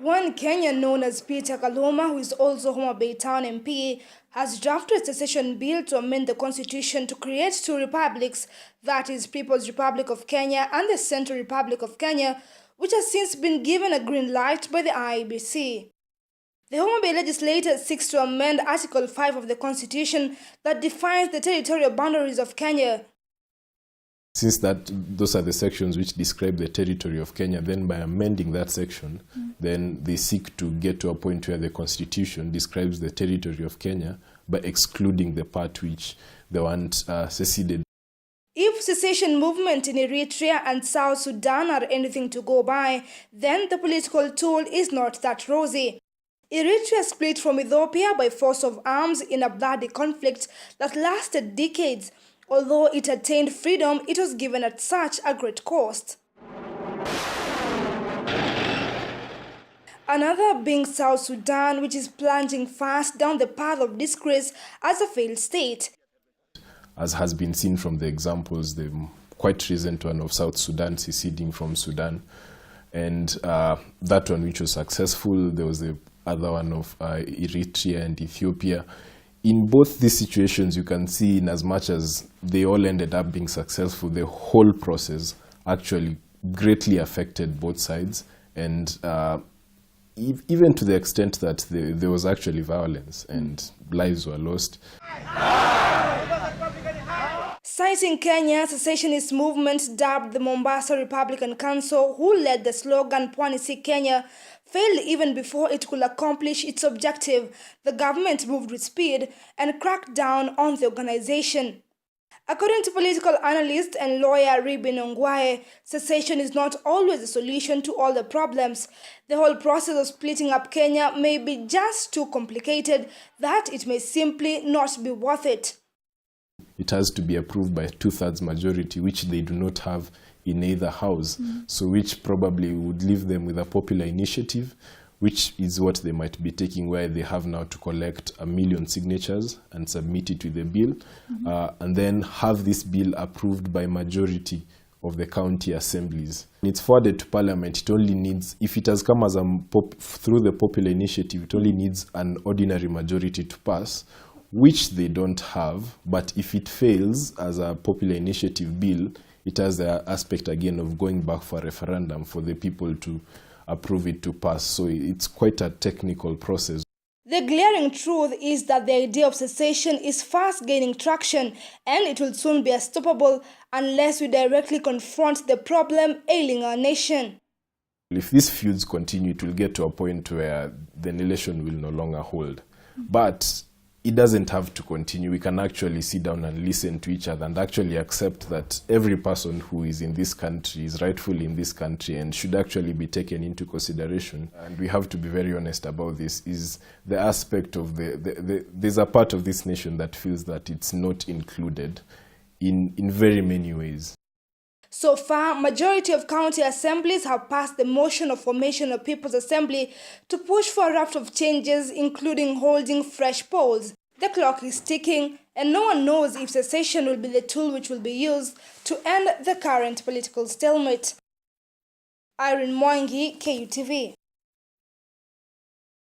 One Kenyan known as Peter Kaluma, who is also Homa Bay Town MP, has drafted a secession bill to amend the constitution to create two republics, that is, People's Republic of Kenya and the Central Republic of Kenya, which has since been given a green light by the IEBC. The Homa Bay legislature seeks to amend Article 5 of the constitution that defines the territorial boundaries of Kenya. Since those are the sections which describe the territory of Kenya, then by amending that section, then they seek to get to a point where the constitution describes the territory of Kenya by excluding the part which they want seceded. If secession movement in Eritrea and South Sudan are anything to go by, then the political tool is not that rosy. Eritrea split from Ethiopia by force of arms in a bloody conflict that lasted decades. Although it attained freedom, it was given at such a great cost. Another being South Sudan, which is plunging fast down the path of disgrace as a failed state. As has been seen from the examples, the quite recent one of South Sudan seceding from Sudan, and that one which was successful, there was the other one of Eritrea and Ethiopia. In both these situations, you can see, in as much as they all ended up being successful, the whole process actually greatly affected both sides, and even to the extent that there was actually violence and lives were lost. Citing Kenya, secessionist movement dubbed the Mombasa Republican Council, who led the slogan Pwani Si Kenya, failed even before it could accomplish its objective. The government moved with speed and cracked down on the organization. According to political analyst and lawyer Irene Mwangi, secession is not always a solution to all the problems. The whole process of splitting up Kenya may be just too complicated that it may simply not be worth it. It has to be approved by 2/3 majority, which they do not have in either house, so which probably would leave them with a popular initiative, which is what they might be taking, where they have now to collect 1 million signatures and submit it to the bill, and then have this bill approved by majority of the county assemblies. It's forwarded to Parliament. It only needs, if it has come as through the popular initiative, it only needs an ordinary majority to pass, which they don't have. But if it fails as a popular initiative bill, it has the aspect again of going back for a referendum for the people to approve it to pass. So it's quite a technical process. The glaring truth is that the idea of secession is fast gaining traction, and it will soon be unstoppable unless we directly confront the problem ailing our nation. If these feuds continue, it will get to a point where the election will no longer hold. But it doesn't have to continue. We can actually sit down and listen to each other and actually accept that every person who is in this country is rightfully in this country and should actually be taken into consideration. And we have to be very honest about this, is the aspect of there's a part of this nation that feels that it's not included in very many ways. So far, majority of county assemblies have passed the motion of formation of People's Assembly to push for a raft of changes, including holding fresh polls. The clock is ticking, and no one knows if secession will be the tool which will be used to end the current political stalemate. Irene Mwangi, KUTV.